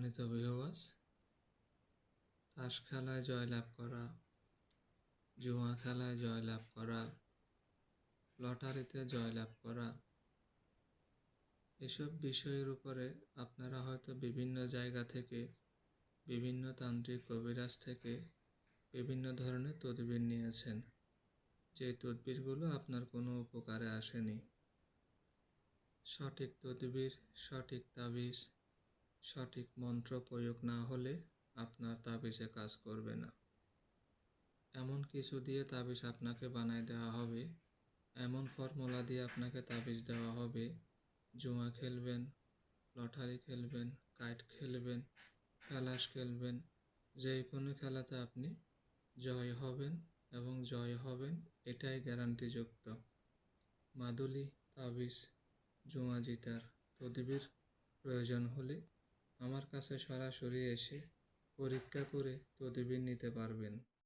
সম্মানিত ভিউয়ার্স, তাস খেলায় জয়লাভ করা, জুয়া খেলায় জয়লাভ করা, লটারিতে জয়লাভ করা, এসব বিষয়ের উপরে আপনারা হয়তো বিভিন্ন জায়গা থেকে, বিভিন্ন তান্ত্রিক কবিরাজ থেকে বিভিন্ন ধরনের তদবির নিয়েছেন, যে তদবিরগুলো আপনার কোনো উপকারে আসেনি। সঠিক তদবির, সঠিক তাবিজ, সঠিক মন্ত্র প্রয়োগ না হলে আপনার তাবিজে কাজ করবে না। এমন কিছু দিয়ে তাবিজ আপনাকে বানায় দেওয়া হবে, এমন ফর্মুলা দিয়ে আপনাকে তাবিজ দেওয়া হবে, জুয়া খেলবেন, লটারি খেলবেন, কাইট খেলবেন, খেলাস খেলবেন, যে কোনো খেলাতে আপনি জয় হবেন এবং জয় হবেন এটাই গ্যারান্টিযুক্ত। মাদুলি, তাবিজ, জুয়া জিতার তদবির প্রয়োজন হলে আমার কাছে সরাসরি এসে পরীক্ষা করে তদবির নিতে পারবেন।